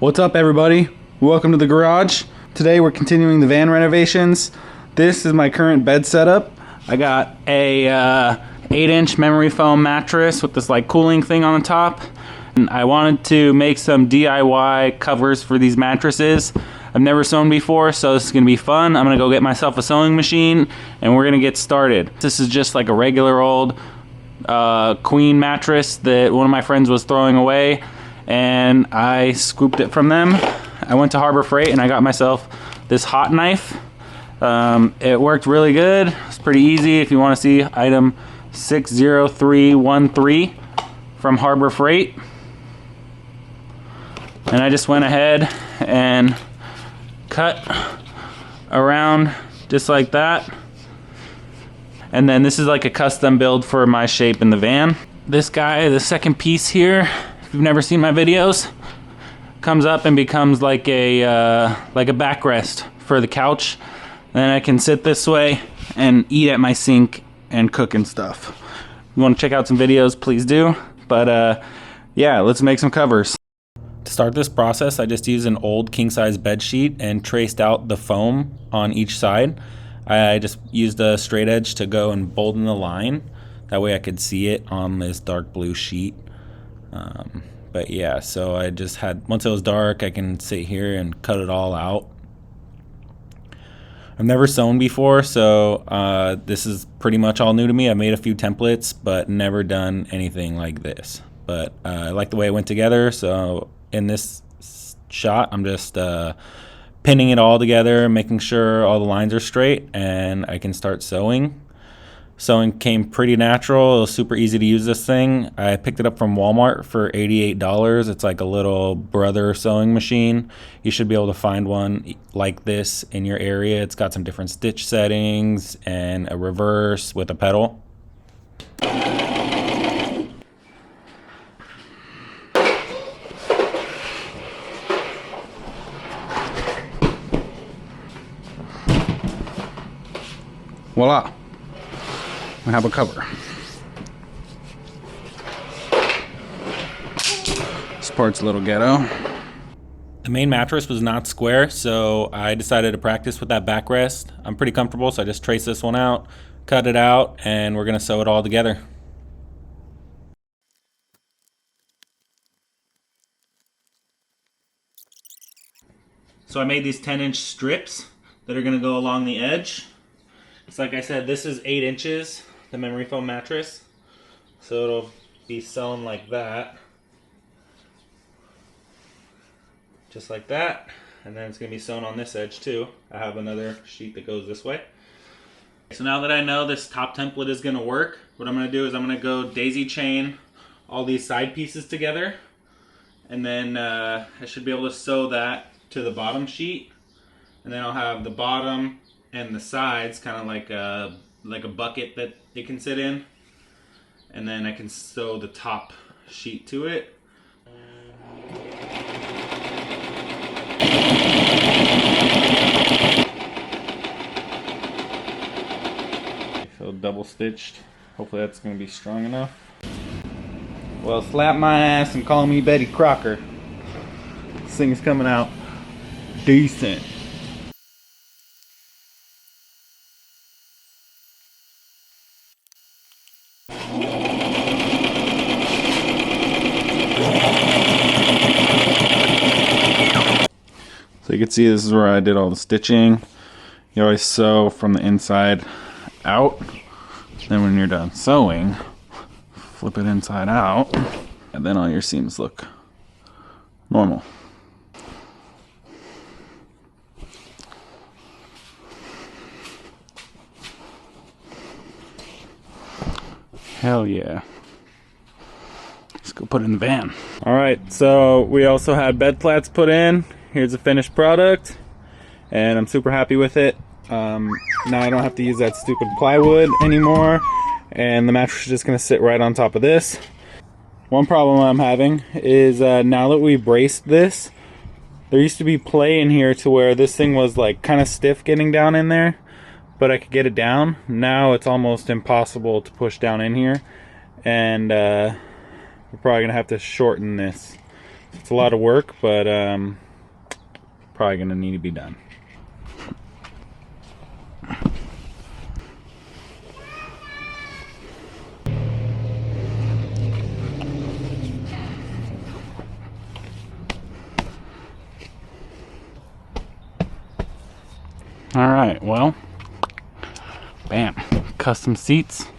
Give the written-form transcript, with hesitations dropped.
What's up, everybody? Welcome to the garage. Today we're continuing the van renovations. This is my current bed setup. I got a 8-inch memory foam mattress with this like cooling thing on the top. And I wanted to make some DIY covers for these mattresses. I've never sewn before, so this is gonna be fun. I'm gonna go get myself a sewing machine and we're gonna get started. This is just like a regular old queen mattress that one of my friends was throwing away, and I scooped it from them. I went to Harbor Freight and I got myself this hot knife. It worked really good. It's pretty easy. If you want to see item 60313 from Harbor Freight. And I just went ahead and cut around just like that. And then this is like a custom build for my shape in the van. This guy, the second piece here, if you've never seen my videos, comes up and becomes like a backrest for the couch. Then I can sit this way and eat at my sink and cook and stuff. If you want to check out some videos, please do. But yeah, let's make some covers. To start this process, I just used an old king-size bed sheet and traced out the foam on each side. I just used a straight edge to go and bolden the line. That way I could see it on this dark blue sheet. But yeah, so I just had, once it was dark, I can sit here and cut it all out. I've never sewn before, so this is pretty much all new to me. I made a few templates, but never done anything like this. But I like the way it went together, so in this shot, I'm just pinning it all together, making sure all the lines are straight, and I can start sewing. Sewing came pretty natural. It was super easy to use this thing. I picked it up from Walmart for $88. It's like a little brother sewing machine. You should be able to find one like this in your area. It's got some different stitch settings and a reverse with a pedal. Voila, we have a cover. This part's a little ghetto. The main mattress was not square, so I decided to practice with that backrest. I'm pretty comfortable, so I just traced this one out, cut it out, and we're gonna sew it all together. So I made these 10-inch strips that are gonna go along the edge. So like I said, this is 8 inches, the memory foam mattress. So it'll be sewn like that. Just like that. And then it's going to be sewn on this edge too. I have another sheet that goes this way. So now that I know this top template is going to work, what I'm going to do is I'm going to go daisy chain all these side pieces together. And then I should be able to sew that to the bottom sheet. And then I'll have the bottom and the sides kind of like a bucket that it can sit in, and then I can sew the top sheet to it. I feel double stitched. Hopefully that's going to be strong enough. Well, slap my ass and call me Betty Crocker. This thing is coming out decent. So you can see this is where I did all the stitching. You always sew from the inside out. Then when you're done sewing, flip it inside out, and then all your seams look normal. Hell yeah. Let's go put it in the van. Alright, so we also had bed plats put in. Here's the finished product, and I'm super happy with it. Now I don't have to use that stupid plywood anymore, and the mattress is just going to sit right on top of this. One problem I'm having is now that we braced this, there used to be play in here to where this thing was like kind of stiff getting down in there, but I could get it down. Now it's almost impossible to push down in here, and we're probably going to have to shorten this It's a lot of work, but probably gonna need to be done. All right, well, bam, custom seats.